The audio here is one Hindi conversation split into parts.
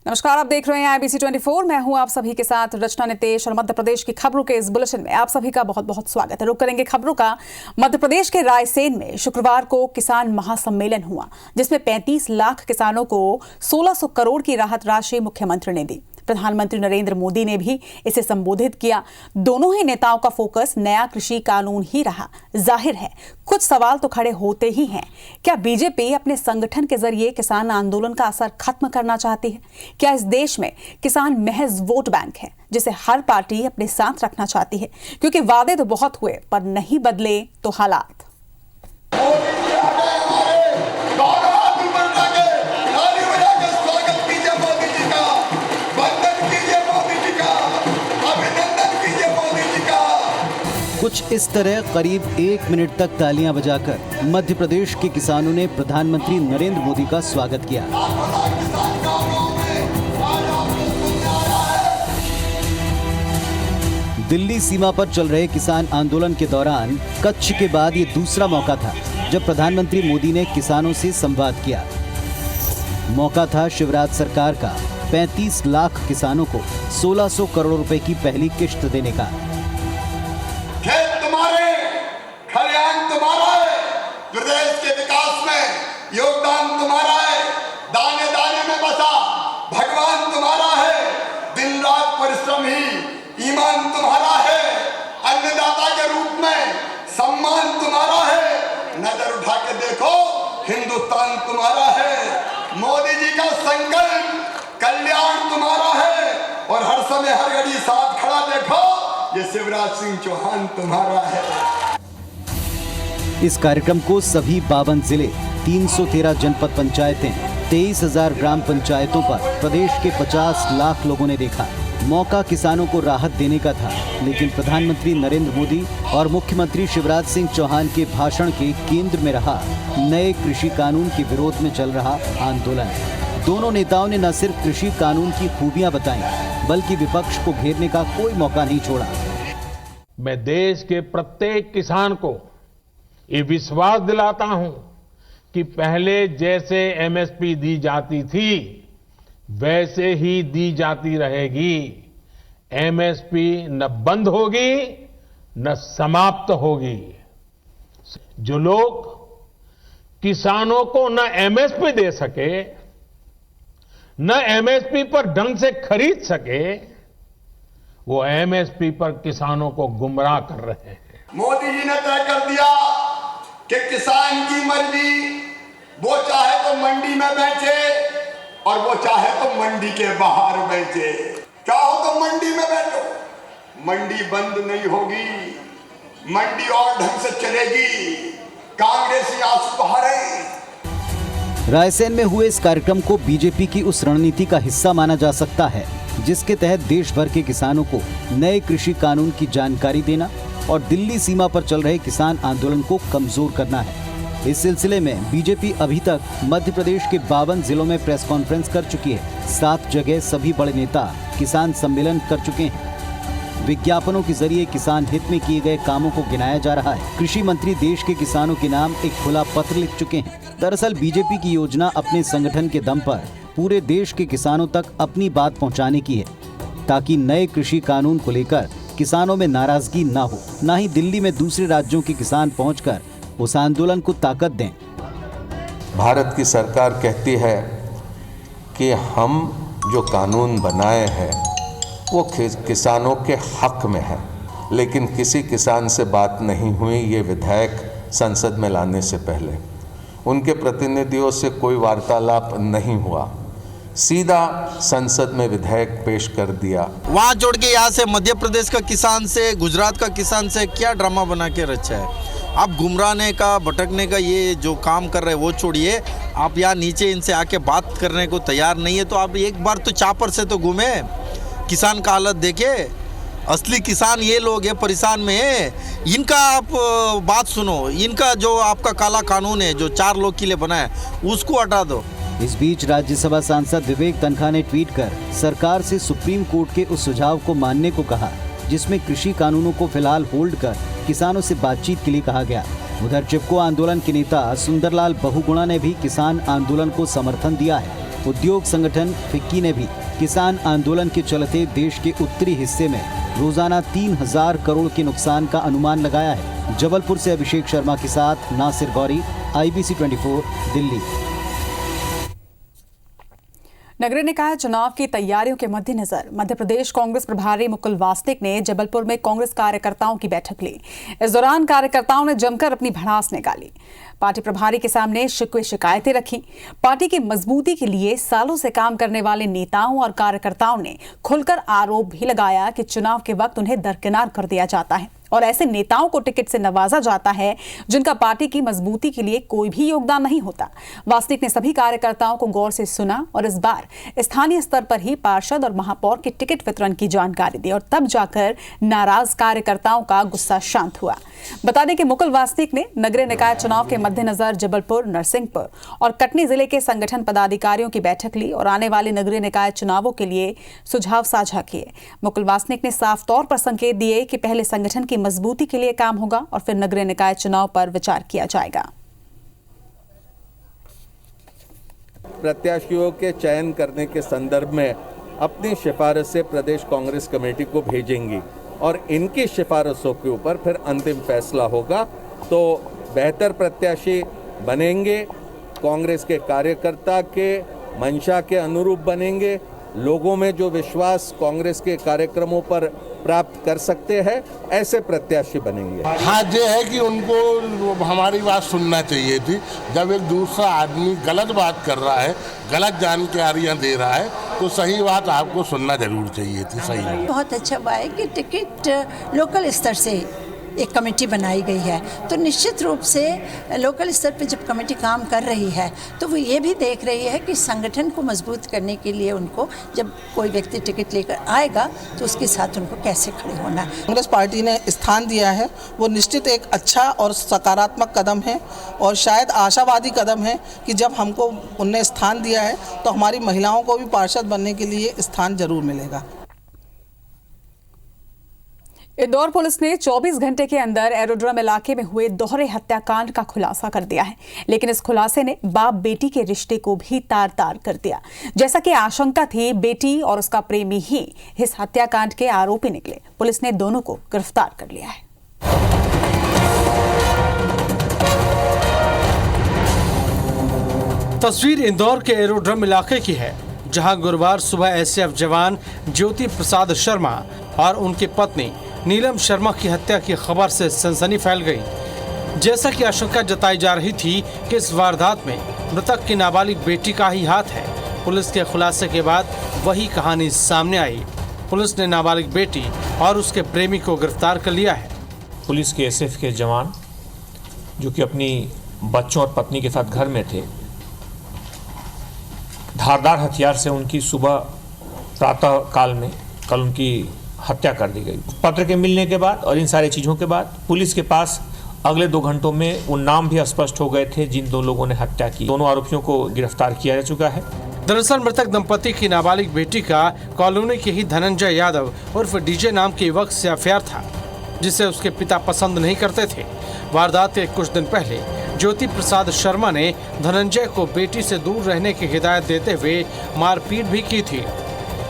नमस्कार, आप देख रहे हैं IBC 24। मैं हूं आप सभी के साथ रचना नितेश और मध्य प्रदेश की खबरों के इस बुलेटिन में आप सभी का बहुत बहुत स्वागत है। रुक करेंगे खबरों का। मध्य प्रदेश के रायसेन में शुक्रवार को किसान महासम्मेलन हुआ, जिसमें 35 लाख किसानों को 1600 करोड़ की राहत राशि मुख्यमंत्री ने दी। प्रधानमंत्री नरेंद्र मोदी ने भी इसे संबोधित किया। दोनों ही नेताओं का फोकस नया कृषि कानून ही रहा। जाहिर है कुछ सवाल तो खड़े होते ही हैं। क्या बीजेपी अपने संगठन के जरिए किसान आंदोलन का असर खत्म करना चाहती है? क्या इस देश में किसान महज वोट बैंक है जिसे हर पार्टी अपने साथ रखना चाहती है? क्योंकि वादे तो बहुत हुए पर नहीं बदले तो हालात। कुछ इस तरह करीब 1 मिनट तक तालियां बजाकर मध्य प्रदेश के किसानों ने प्रधानमंत्री नरेंद्र मोदी का स्वागत किया। दिल्ली सीमा पर चल रहे किसान आंदोलन के दौरान कच्छ के बाद ये दूसरा मौका था जब प्रधानमंत्री मोदी ने किसानों से संवाद किया। मौका था शिवराज सरकार का 35 लाख किसानों को 1600 करोड़ रुपए की पहली किश्त देने का। खेत तुम्हारे, खलिहान तुम्हारा है, प्रदेश के विकास में योगदान तुम्हारा है, दाने दाने में बसा भगवान तुम्हारा है, दिन रात परिश्रम ही ईमान तुम्हारा है, अन्नदाता के रूप में सम्मान तुम्हारा है। नजर उठा के देखो, हिंदुस्तान तुम्हारा है। मोदी जी का संकल्प कल्याण तुम्हारा है और हर समय हर घड़ी साथ खड़ा देखो, ये शिवराज सिंह चौहान तुम्हारा है। इस कार्यक्रम को सभी 52 जिले, 313 जनपद पंचायतें, 23,000 ग्राम पंचायतों पर प्रदेश के 50 लाख लोगों ने देखा। मौका किसानों को राहत देने का था, लेकिन प्रधानमंत्री नरेंद्र मोदी और मुख्यमंत्री शिवराज सिंह चौहान के भाषण के केंद्र में रहा नए कृषि कानून के विरोध में चल रहा आंदोलन। दोनों नेताओं ने न सिर्फ कृषि कानून की खूबियां बताई, बल्कि विपक्ष को घेरने का कोई मौका नहीं छोड़ा। मैं देश के प्रत्येक किसान को ये विश्वास दिलाता हूं कि पहले जैसे एमएसपी दी जाती थी वैसे ही दी जाती रहेगी। एमएसपी न बंद होगी न समाप्त होगी। जो लोग किसानों को न एमएसपी दे सके, न एमएसपी पर ढंग से खरीद सके, वो एमएसपी पर किसानों को गुमराह कर रहे हैं। मोदी जी ने तय कर दिया कि किसान की मर्जी, वो चाहे तो मंडी में बेचे और वो चाहे तो मंडी के बाहर बेचे। चाहो तो मंडी में बैठो, मंडी बंद नहीं होगी, मंडी और ढंग से चलेगी। कांग्रेसी आंसू बहारे। रायसेन में हुए इस कार्यक्रम को बीजेपी की उस रणनीति का हिस्सा माना जा सकता है जिसके तहत देश भर के किसानों को नए कृषि कानून की जानकारी देना और दिल्ली सीमा पर चल रहे किसान आंदोलन को कमजोर करना है। इस सिलसिले में बीजेपी अभी तक मध्य प्रदेश के 52 जिलों में प्रेस कॉन्फ्रेंस कर चुकी है। 7 जगह सभी बड़े नेता किसान सम्मेलन कर चुके हैं। विज्ञापनों के जरिए किसान हित में किए गए कामों को गिनाया जा रहा है। कृषि मंत्री देश के किसानों के नाम एक खुला पत्र लिख चुके हैं। दरअसल बीजेपी की योजना अपने संगठन के दम पर पूरे देश के किसानों तक अपनी बात पहुंचाने की है, ताकि नए कृषि कानून को लेकर किसानों में नाराजगी न हो, न ही दिल्ली में दूसरे राज्यों के किसान पहुंचकर उस आंदोलन को ताकत दें। भारत की सरकार कहती है कि हम जो कानून बनाए हैं वो किसानों के हक में है, लेकिन किसी किसान से बात नहीं हुई ये विधेयक संसद में लाने से पहले। उनके प्रतिनिधियों से कोई वार्तालाप नहीं हुआ, सीधा संसद में विधेयक पेश कर दिया। वहाँ जोड़ के यहाँ से मध्य प्रदेश का किसान से, गुजरात का किसान से क्या ड्रामा बना के रचा है। आप गुमराहने का, भटकने का ये जो काम कर रहे हैं वो छोड़िए। आप यहाँ नीचे इनसे आके बात करने को तैयार नहीं है तो आप एक बार तो चापर से तो घूमे, किसान का हालत देखे। असली किसान ये लोग हैं, परेशान में है। इनका आप बात सुनो, इनका जो आपका काला कानून है जो 4 लोग के लिए बना है उसको हटा दो। इस बीच राज्यसभा सांसद विवेक तनखा ने ट्वीट कर सरकार से सुप्रीम कोर्ट के उस सुझाव को मानने को कहा जिसमें कृषि कानूनों को फिलहाल होल्ड कर किसानों से बातचीत के लिए कहा गया। उधर चिपको आंदोलन के नेता सुंदरलाल बहुगुणा ने भी किसान आंदोलन को समर्थन दिया है। उद्योग संगठन फिक्की ने भी किसान आंदोलन के चलते देश के उत्तरी हिस्से में रोजाना 3000 करोड़ के नुकसान का अनुमान लगाया है। जबलपुर से अभिषेक शर्मा के साथ नासिर गौरी, IBC 24, दिल्ली। नगरीय निकाय चुनाव की तैयारियों के मद्देनजर मध्य प्रदेश कांग्रेस प्रभारी मुकुल वासनिक ने जबलपुर में कांग्रेस कार्यकर्ताओं की बैठक ली। इस दौरान कार्यकर्ताओं ने जमकर अपनी भड़ास निकाली। पार्टी प्रभारी के सामने शिकवे शिकायतें रखी। पार्टी की मजबूती के लिए सालों से काम करने वाले नेताओं और कार्यकर्ताओं ने खुलकर आरोप भी लगाया कि चुनाव के वक्त उन्हें दरकिनार कर दिया जाता है और ऐसे नेताओं को टिकट से नवाजा जाता है जिनका पार्टी की मजबूती के लिए कोई भी योगदान नहीं होता। वासनिक ने सभी कार्यकर्ताओं को गौर से सुना और इस बार स्थानीय स्तर पर ही पार्षद और महापौर के टिकट वितरण की जानकारी दी और तब जाकर नाराज कार्यकर्ताओं का गुस्सा शांत हुआ। बता दें कि मुकुल वासनिक ने नगरीय निकाय चुनाव के मद्देनजर जबलपुर, नरसिंहपुर और कटनी जिले के संगठन पदाधिकारियों की बैठक ली और आने वाले नगरीय निकाय चुनावों के लिए सुझाव साझा किए। मुकुल वासनिक ने साफ तौर पर संकेत दिए कि पहले संगठन की मजबूती के लिए काम होगा और फिर नगरीय निकाय चुनाव पर विचार किया जाएगा। प्रत्याशियों के चयन करने के संदर्भ में अपनी सिफारिशें प्रदेश कांग्रेस कमेटी को भेजेंगी और इनकी सिफारिशों के ऊपर फिर अंतिम फैसला होगा। तो बेहतर प्रत्याशी बनेंगे, कांग्रेस के कार्यकर्ता के मंशा के अनुरूप बनेंगे, लोगों में जो विश्वास कांग्रेस के कार्यक्रमों पर प्राप्त कर सकते हैं ऐसे प्रत्याशी बनेंगे। हाँ, ये है कि उनको हमारी बात सुनना चाहिए थी। जब एक दूसरा आदमी गलत बात कर रहा है, गलत जानकारियाँ दे रहा है, तो सही बात आपको सुनना जरूर चाहिए थी। सही है। बहुत अच्छा हुआ है कि टिकट लोकल स्तर से एक कमेटी बनाई गई है, तो निश्चित रूप से लोकल स्तर पे जब कमेटी काम कर रही है तो वो ये भी देख रही है कि संगठन को मजबूत करने के लिए उनको जब कोई व्यक्ति टिकट लेकर आएगा तो उसके साथ उनको कैसे खड़े होना है। कांग्रेस पार्टी ने स्थान दिया है वो निश्चित एक अच्छा और सकारात्मक कदम है और शायद आशावादी कदम है कि जब हमको उनने स्थान दिया है तो हमारी महिलाओं को भी पार्षद बनने के लिए स्थान जरूर मिलेगा। इंदौर पुलिस ने 24 घंटे के अंदर एरोड्रम इलाके में हुए दोहरे हत्याकांड का खुलासा कर दिया है, लेकिन इस खुलासे ने बाप बेटी के रिश्ते को भी तार-तार कर दिया। जैसा कि आशंका थी, बेटी और उसका प्रेमी ही इस हत्याकांड के आरोपी निकले। पुलिस ने दोनों को गिरफ्तार कर लिया है। तस्वीर इंदौर के एरोड्रम इलाके की है, जहां गुरुवार सुबह SAF जवान ज्योति प्रसाद शर्मा और उनकी पत्नी नीलम शर्मा की हत्या की खबर से सनसनी फैल गई। जैसा कि आशंका जताई जा रही थी कि इस वारदात में मृतक की नाबालिग बेटी का ही हाथ है। पुलिस के खुलासे के बाद वही कहानी सामने आई। पुलिस ने नाबालिग बेटी और उसके प्रेमी को गिरफ्तार कर लिया है। पुलिस के SAF के जवान जो कि अपनी बच्चों और पत्नी के साथ घर में थे, धारदार हथियार से उनकी सुबह प्रातः काल में कल उनकी हत्या कर दी गई। पत्र के मिलने के बाद और इन सारी चीज़ों के बाद पुलिस के पास अगले 2 घंटों में वो नाम भी स्पष्ट हो गए थे जिन 2 लोगों ने हत्या की। दोनों आरोपियों को गिरफ्तार किया जा चुका है। दरअसल मृतक दंपति की नाबालिग बेटी का कॉलोनी के ही धनंजय यादव उर्फ DJ नाम के युवक से अफेयर था, जिसे उसके पिता पसंद नहीं करते थे। वारदात के कुछ दिन पहले ज्योति प्रसाद शर्मा ने धनंजय को बेटी से दूर रहने की हिदायत देते हुए मारपीट भी की थी।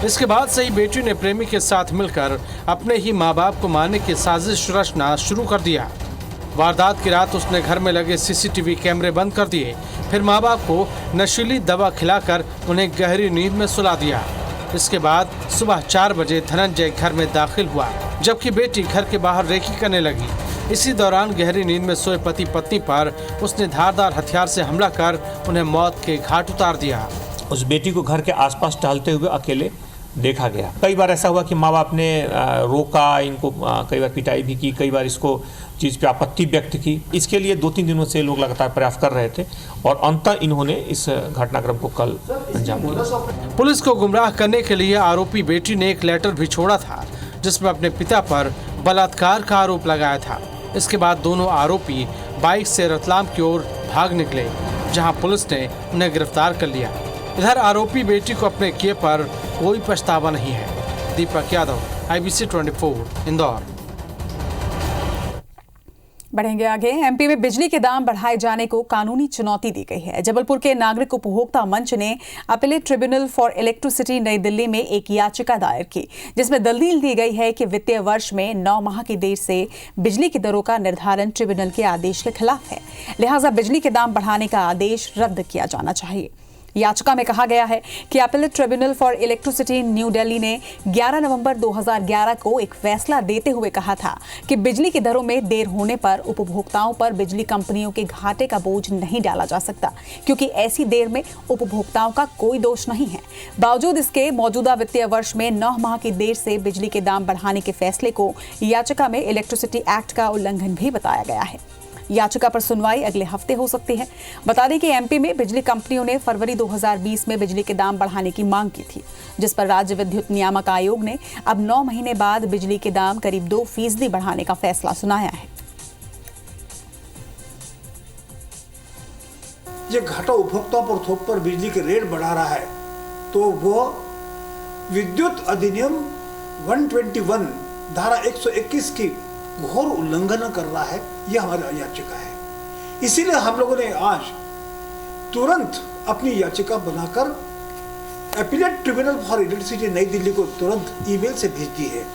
इसके बाद से ही बेटी ने प्रेमी के साथ मिलकर अपने ही माँ बाप को मारने की साजिश रचना शुरू कर दिया। वारदात की रात उसने घर में लगे CCTV कैमरे बंद कर दिए, फिर माँ बाप को नशीली दवा खिलाकर उन्हें गहरी नींद में सुला दिया। इसके बाद सुबह 4 बजे धनंजय घर में दाखिल हुआ, जबकि बेटी घर के बाहर रेकी करने लगी। इसी दौरान गहरी नींद में सोए पति पत्नी पर उसने धारदार हथियार से हमला कर उन्हें मौत के घाट उतार दिया। उस बेटी को घर के आसपास टहलते हुए अकेले देखा गया। कई बार ऐसा हुआ कि माँ बाप ने रोका, इनको कई बार पिटाई भी की, कई बार इसको चीज़ पे आपत्ति व्यक्त की। इसके लिए 2-3 दिनों से लोग लगातार प्रयास कर रहे थे और अंततः इन्होंने इस घटनाक्रम को कल अंजाम दिया। पुलिस को गुमराह करने के लिए आरोपी बेटी ने एक लेटर भी छोड़ा था, जिसमें अपने पिता पर बलात्कार का आरोप लगाया था। इसके बाद दोनों आरोपी बाइक से रतलाम की ओर भाग निकले, जहां पुलिस ने उन्हें गिरफ्तार कर लिया। इधर आरोपी बेटी को अपने किए पर कोई पछतावा नहीं है। दीपक यादव, IBC 24, इंदौर। बढ़ेंगे आगे। एमपी में बिजली के दाम बढ़ाए जाने को कानूनी चुनौती दी गई है। जबलपुर के नागरिक उपभोक्ता मंच ने अपीलेट ट्रिब्यूनल फॉर इलेक्ट्रिसिटी नई दिल्ली में एक याचिका दायर की, जिसमें दलील दी गई है कि वित्तीय वर्ष में 9 माह की देर से बिजली की दरों का निर्धारण ट्रिब्यूनल के आदेश के खिलाफ है। लिहाजा बिजली के दाम बढ़ाने का आदेश रद्द किया जाना चाहिए। याचिका में कहा गया है कि appellate tribunal for electricity new Delhi ने 11 नवंबर 2011 को एक फैसला देते हुए कहा था कि बिजली की दरों में देर होने पर उपभोक्ताओं पर बिजली कंपनियों के घाटे का बोझ नहीं डाला जा सकता, क्योंकि ऐसी देर में उपभोक्ताओं का कोई दोष नहीं है। बावजूद इसके मौजूदा वित्तीय वर्ष में 9 माह की देर से बिजली के दाम बढ़ाने के फैसले को याचिका में इलेक्ट्रिसिटी एक्ट का उल्लंघन भी बताया गया है। याचिका पर सुनवाई अगले हफ्ते हो सकती है। बता दें कि एमपी में बिजली कंपनियों ने फरवरी 2020 में बिजली के दाम बढ़ाने की मांग की थी, जिस पर राज्य विद्युत नियामक आयोग ने अब 9 महीने बाद बिजली के दाम करीब 2% बढ़ाने का फैसला सुनाया है। ये घाटा उपभोक्ताओं पर थोक पर बिजली के रेट बढ़ा रहा है, तो वो विद्युत अधिनियम 121 धारा 121 की घोर उल्लंघन कर रहा है। यह हमारी याचिका है। इसीलिए हम लोगों ने आज तुरंत अपनी याचिका बनाकर अपीलेट ट्रिब्यूनल फॉर इलेक्ट्रिसिटी नई दिल्ली को तुरंत ईमेल से भेज दी है।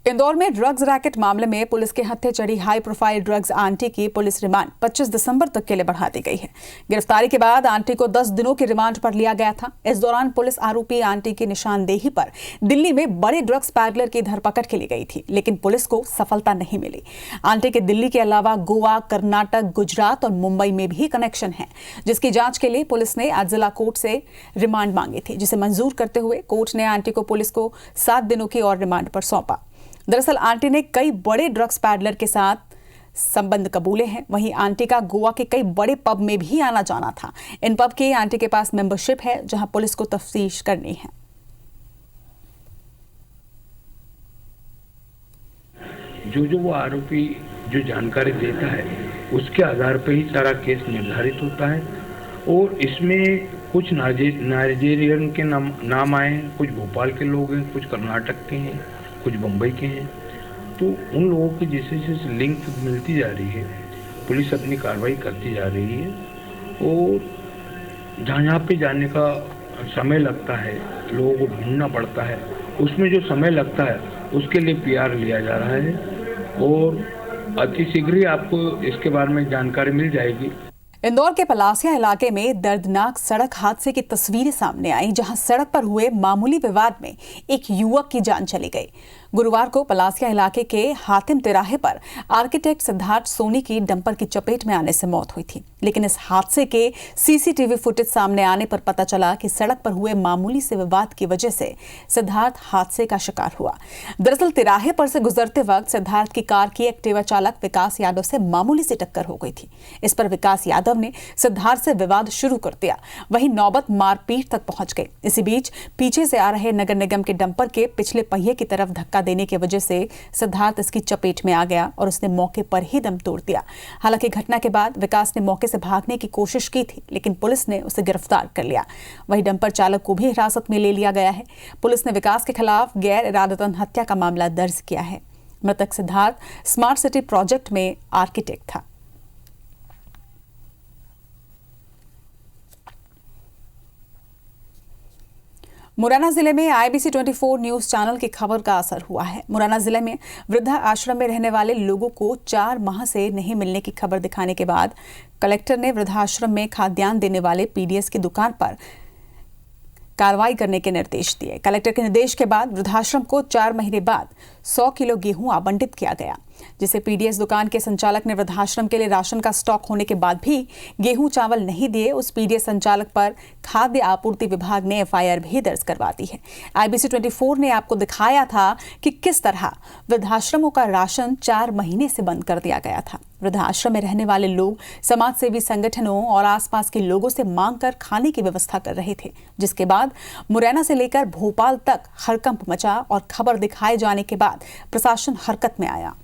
इंदौर में ड्रग्स रैकेट मामले में पुलिस के हत्थे चढ़ी हाई प्रोफाइल ड्रग्स आंटी की पुलिस रिमांड 25 दिसंबर तक के लिए बढ़ा दी गई है। गिरफ्तारी के बाद आंटी को 10 दिनों की रिमांड पर लिया गया था। इस दौरान पुलिस आरोपी आंटी की निशानदेही पर दिल्ली में बड़े ड्रग्स पैडलर की धरपकड़ के लिए गई थी, लेकिन पुलिस को सफलता नहीं मिली। आंटी के दिल्ली के अलावा गोवा, कर्नाटक, गुजरात और मुंबई में भी कनेक्शन है, जिसकी जांच के लिए पुलिस ने आज जिला कोर्ट से रिमांड मांगी थी, जिसे मंजूर करते हुए कोर्ट ने आंटी को पुलिस को 7 दिनों की और रिमांड पर सौंपा। दरअसल आंटी ने कई बड़े ड्रग्स पैडलर के साथ संबंध कबूले हैं। वहीं आंटी का गोवा के कई बड़े पब में भी आना जाना था। इन पब की आंटी के पास मेंबरशिप है, जहां पुलिस को तफ्तीश करनी है। जो वो आरोपी जो जानकारी देता है, उसके आधार पर ही सारा केस निर्धारित होता है। और इसमें कुछ नाइजीरियन के नाम आए हैं, कुछ भोपाल के लोग हैं, कुछ कर्नाटक के हैं, कुछ बम्बई के हैं। तो उन लोगों की जैसे जैसे लिंक मिलती जा रही है, पुलिस अपनी कार्रवाई करती जा रही है। और जहाँ पे जाने का समय लगता है, लोगों को ढूंढना पड़ता है, उसमें जो समय लगता है उसके लिए पीआर लिया जा रहा है। और अतिशीघ्र ही आपको इसके बारे में जानकारी मिल जाएगी। इंदौर के पलासिया इलाके में दर्दनाक सड़क हादसे की तस्वीरें सामने आई, जहां सड़क पर हुए मामूली विवाद में एक युवक की जान चली गई। गुरुवार को पलासिया इलाके के हातिम तिराहे पर आर्किटेक्ट सिद्धार्थ सोनी की डंपर की चपेट में आने से मौत हुई थी, लेकिन इस हादसे के सीसीटीवी फुटेज सामने आने पर पता चला कि सड़क पर हुए मामूली से विवाद की वजह से सिद्धार्थ हादसे का शिकार हुआ। दरअसल तिराहे पर से गुजरते वक्त सिद्धार्थ की कार की एक्टिवा चालक विकास यादव से मामूली सी टक्कर हो गई थी। इस पर विकास यादव ने सिद्धार्थ से विवाद शुरू कर दिया। वहीं नौबत मारपीट तक पहुंच गई। इसी बीच पीछे से आ रहे नगर निगम के डंपर के पिछले पहिए की तरफ धक्का देने की वजह से सिद्धार्थ इसकी चपेट में आ गया और उसने मौके पर ही दम तोड़ दिया। हालांकि घटना के बाद विकास ने मौके से भागने की कोशिश की थी, लेकिन पुलिस ने उसे गिरफ्तार कर लिया। वहीं डंपर चालक को भी हिरासत में ले लिया गया है। पुलिस ने विकास के खिलाफ गैर इरादतन हत्या का मामला दर्ज किया है। मृतक सिद्धार्थ स्मार्ट सिटी प्रोजेक्ट में आर्किटेक्ट था। मुरैना जिले में IBC 24 न्यूज चैनल की खबर का असर हुआ है। मुरैना जिले में वृद्धा आश्रम में रहने वाले लोगों को 4 माह से नहीं मिलने की खबर दिखाने के बाद कलेक्टर ने वृद्धाश्रम में खाद्यान्न देने वाले PDS की दुकान पर कार्रवाई करने के निर्देश दिए। कलेक्टर के निर्देश के बाद वृद्धाश्रम को 4 महीने बाद 100 किलो गेहूं आवंटित किया गया, जिसे PDS दुकान के संचालक ने वृद्धाश्रम के लिए राशन का स्टॉक होने के बाद भी गेहूं चावल नहीं दिए। उस PDS संचालक पर खाद्य आपूर्ति विभाग ने FIR भी दर्ज करवा दी है। IBC 24 ने आपको दिखाया था कि किस तरह वृद्धाश्रमों का राशन 4 महीने से बंद कर दिया गया था। वृद्धाश्रम में रहने वाले लोग समाज सेवी संगठनों और आसपास के लोगों से मांग कर खाने की व्यवस्था कर रहे थे, जिसके बाद मुरैना से लेकर भोपाल तक हड़कंप मचा और खबर दिखाए जाने के बाद प्रशासन हरकत में आया।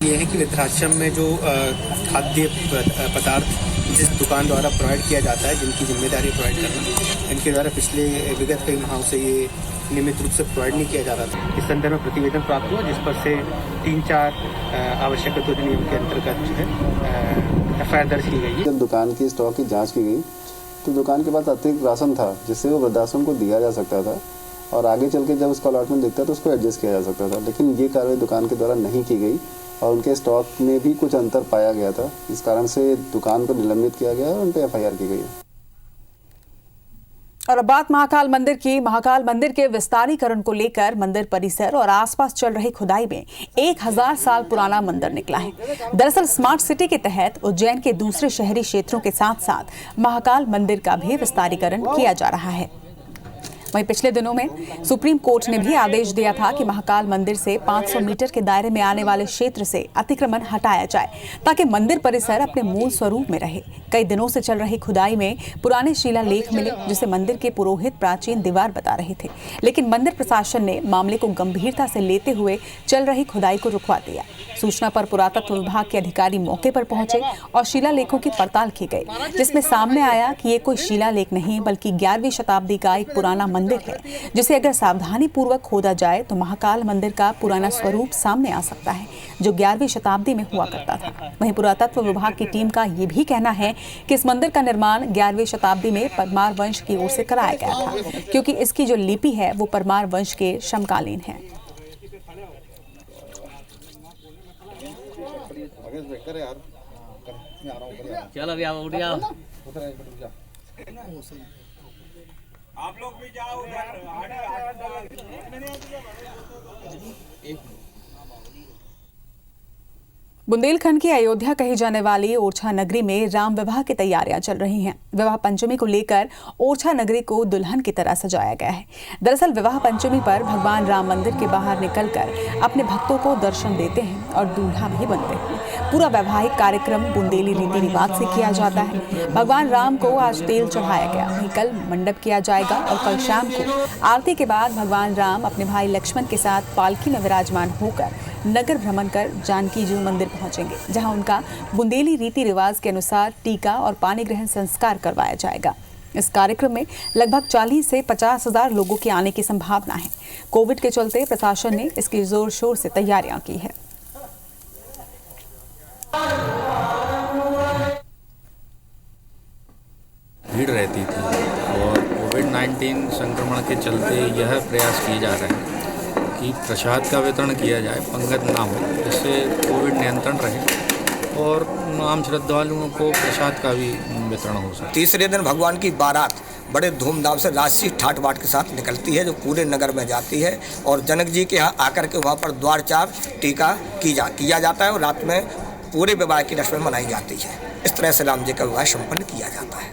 ये है कि वृद्धाश्रम में जो खाद्य पदार्थ जिस दुकान द्वारा प्रोवाइड किया जाता है, जिनकी जिम्मेदारी प्रोवाइड करना, इनके द्वारा पिछले विगत कई माहों से ये नियमित रूप से प्रोवाइड नहीं किया जाता था। इस संदर्भ में प्रतिवेदन प्राप्त हुआ, जिस पर से 3-4 आवश्यक नियम के अंतर्गत जो है FIR दर्ज की गई है। जब दुकान की स्टॉक की जाँच की गई तो दुकान के पास अतिरिक्त राशन था जिससे वो वृद्धाश्रम को दिया जा सकता था और आगे चल के जब उसका अलॉटमेंट दिखता तो उसको एडजस्ट किया जा सकता था, लेकिन ये कार्रवाई दुकान के द्वारा नहीं की गई और उनके स्टॉक में भी कुछ अंतर पाया गया था। इस कारण से दुकान को निलंबित किया गया और उन पर FIR की गई है। और अब बात महाकाल मंदिर की। महाकाल मंदिर के विस्तारीकरण को लेकर मंदिर परिसर और आसपास चल रही खुदाई में 1000 साल पुराना मंदिर निकला है। दरअसल स्मार्ट सिटी के तहत उज्जैन के दूसरे शहरी क्षेत्रों के साथ साथ महाकाल मंदिर का भी विस्तारीकरण किया जा रहा है। वहीं पिछले दिनों में सुप्रीम कोर्ट ने भी आदेश दिया था कि महाकाल मंदिर से 500 मीटर के दायरे में आने वाले क्षेत्र से अतिक्रमण हटाया जाए ताकि मंदिर परिसर अपने मूल स्वरूप में रहे। कई दिनों से चल रही खुदाई में पुराने शिलालेख मिले जिसे मंदिर के पुरोहित प्राचीन दीवार बता रहे थे, लेकिन मंदिर प्रशासन ने मामले को गंभीरता से लेते हुए चल रही खुदाई को रुकवा दिया। सूचना पर पुरातत्व विभाग के अधिकारी मौके पर पहुंचे और शिलालेखों की पड़ताल की गई, जिसमें सामने आया कि ये कोई शिलालेख नहीं बल्कि 11वीं शताब्दी का एक पुराना मंदिर है, जिसे अगर सावधानी पूर्वक खोदा जाए तो महाकाल मंदिर का पुराना स्वरूप सामने आ सकता है, जो 11वीं शताब्दी में हुआ करता था। वहीं पुरातत्व विभाग की टीम का ये भी कहना है कि इस मंदिर का निर्माण 11वीं शताब्दी में परमार वंश की ओर से कराया गया था, क्योंकि इसकी जो लिपि है वो परमार वंश के समकालीन है। चलो अभी आप उठ जाओ। आप लोग भी जाओ बुंदेलखंड की अयोध्या कही जाने वाली ओरछा नगरी में राम विवाह की तैयारियां चल रही हैं। विवाह पंचमी को लेकर ओरछा नगरी को दुल्हन की तरह सजाया गया है। दरअसल विवाह पंचमी पर भगवान राम मंदिर के बाहर निकलकर अपने भक्तों को दर्शन देते हैं और दूल्हा भी बनते हैं। पूरा वैवाहिक कार्यक्रम बुंदेली रीति रिवाज से किया जाता है। भगवान राम को आज तेल चढ़ाया गया, वहीं कल मंडप किया जाएगा और कल शाम को आरती के बाद भगवान राम अपने भाई लक्ष्मण के साथ पालकी में विराजमान होकर नगर भ्रमण कर जानकी जी मंदिर पहुंचेंगे, जहां उनका बुंदेली रीति रिवाज के अनुसार टीका और पानी ग्रहण संस्कार करवाया जाएगा। इस कार्यक्रम में लगभग 40 से 50 हजार लोगों के आने की संभावना है। कोविड के चलते प्रशासन ने इसकी जोर शोर से तैयारियां की है। भीड़ रहती थी और कोविड-19 संक्रमण के चलते यह प्रयास किए जा रहे हैं कि प्रसाद का वितरण किया जाए, पंगत ना हो, जिससे कोविड नियंत्रण रहे और आम श्रद्धालुओं को प्रसाद का भी वितरण हो सके। तीसरे दिन भगवान की बारात बड़े धूमधाम से राजसी ठाट बाट के साथ निकलती है, जो पूरे नगर में जाती है और जनक जी के यहाँ आकर के वहाँ पर द्वार चार टीका किया जाता है और रात में पूरे विवाह की रस्में मनाई जाती है। इस तरह से राम जी का विवाह संपन्न किया जाता है।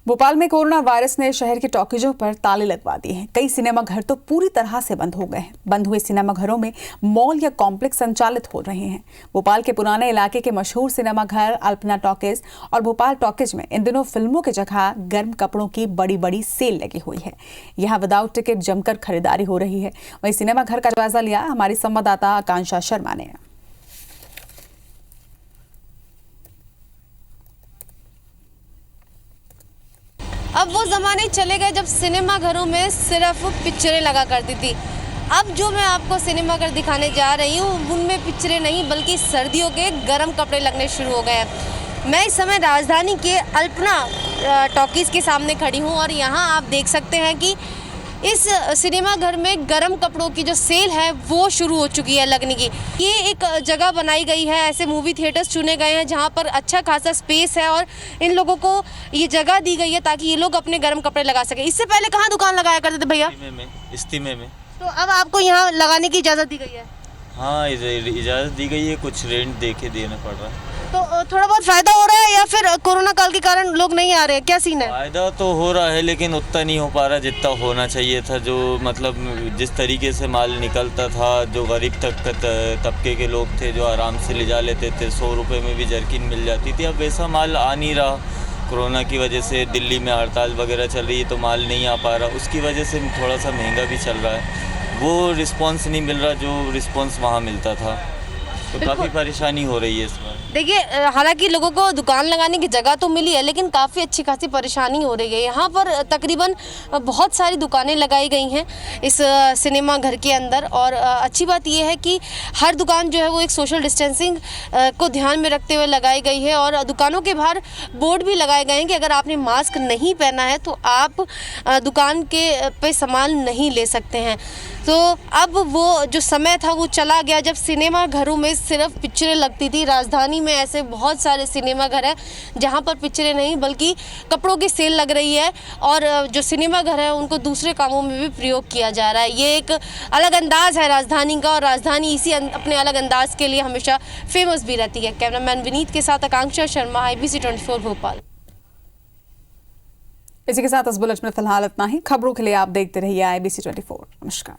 भोपाल में कोरोना वायरस ने शहर के टॉकीजों पर ताले लगवा दिए हैं। कई सिनेमा घर तो पूरी तरह से बंद हो गए हैं। बंद हुए सिनेमा घरों में मॉल या कॉम्प्लेक्स संचालित हो रहे हैं। भोपाल के पुराने इलाके के मशहूर सिनेमा घर अल्पना टॉकीज और भोपाल टॉकीज में इन दिनों फिल्मों की जगह गर्म कपड़ों की बड़ी बड़ी सेल लगी हुई है। यहाँ विदाउट टिकट जमकर खरीदारी हो रही है। वहीं सिनेमा घर का जायजा लिया हमारी संवाददाता आकांक्षा शर्मा ने। अब वो ज़माने चले गए जब सिनेमा घरों में सिर्फ पिक्चरें लगा करती थी। अब जो मैं आपको सिनेमा घर दिखाने जा रही हूँ उनमें पिक्चरें नहीं बल्कि सर्दियों के गर्म कपड़े लगने शुरू हो गए हैं। मैं इस समय राजधानी के अल्पना टॉकीज़ के सामने खड़ी हूँ और यहाँ आप देख सकते हैं कि इस सिनेमा घर में गर्म कपड़ों की जो सेल है वो शुरू हो चुकी है लगने की। ये एक जगह बनाई गई है, ऐसे मूवी थिएटर्स चुने गए हैं जहाँ पर अच्छा खासा स्पेस है और इन लोगों को ये जगह दी गई है ताकि ये लोग अपने गर्म कपड़े लगा सकें। इससे पहले कहाँ दुकान लगाया करते थे भैया? इस्तीमे में। तो अब आपको यहाँ लगाने की इजाज़त दी गई है? हाँ, इजाज़त दी गई है, कुछ रेंट देके देना पड़ रहा है। तो थोड़ा बहुत फ़ायदा हो रहा है या फिर कोरोना काल के कारण लोग नहीं आ रहे हैं, क्या सीन है? फ़ायदा तो हो रहा है लेकिन उतना नहीं हो पा रहा जितना होना चाहिए था। जो मतलब जिस तरीके से माल निकलता था, जो गरीब तबके के लोग थे जो आराम से ले जा लेते थे, 100 रुपये में भी जर्किन मिल जाती थी, अब वैसा माल आ नहीं रहा। कोरोना की वजह से दिल्ली में हड़ताल वगैरह चल रही है तो माल नहीं आ पा रहा, उसकी वजह से थोड़ा सा महंगा भी चल रहा है। वो रिस्पॉन्स नहीं मिल रहा जो रिस्पॉन्स वहाँ मिलता था। तो काफ़ी परेशानी हो रही है इसमें। देखिए, हालांकि लोगों को दुकान लगाने की जगह तो मिली है, लेकिन काफ़ी अच्छी खासी परेशानी हो रही है। यहाँ पर तकरीबन बहुत सारी दुकानें लगाई गई हैं इस सिनेमा घर के अंदर, और अच्छी बात यह है कि हर दुकान जो है वो एक सोशल डिस्टेंसिंग को ध्यान में रखते हुए लगाई गई है, और दुकानों के बाहर बोर्ड भी लगाए गए हैं कि अगर आपने मास्क नहीं पहना है तो आप दुकान के पे सामान नहीं ले सकते हैं। तो अब वो जो समय था वो चला गया जब सिनेमा घरों में सिर्फ पिक्चरें लगती थी। राजधानी में ऐसे बहुत सारे सिनेमा घर हैं जहां पर पिक्चरें नहीं बल्कि कपड़ों की सेल लग रही है, और जो सिनेमा घर है उनको दूसरे कामों में भी प्रयोग किया जा रहा है। ये एक अलग अंदाज है राजधानी का, और राजधानी इसी अपने अलग अंदाज के लिए हमेशा फेमस भी रहती है। कैमरामैन विनीत के साथ आकांक्षा शर्मा, IBC 24 भोपाल। इसी के साथ इस बुलेटिन में फिलहाल इतना ही। खबरों के लिए आप देखते रहिए IBC 24। नमस्कार।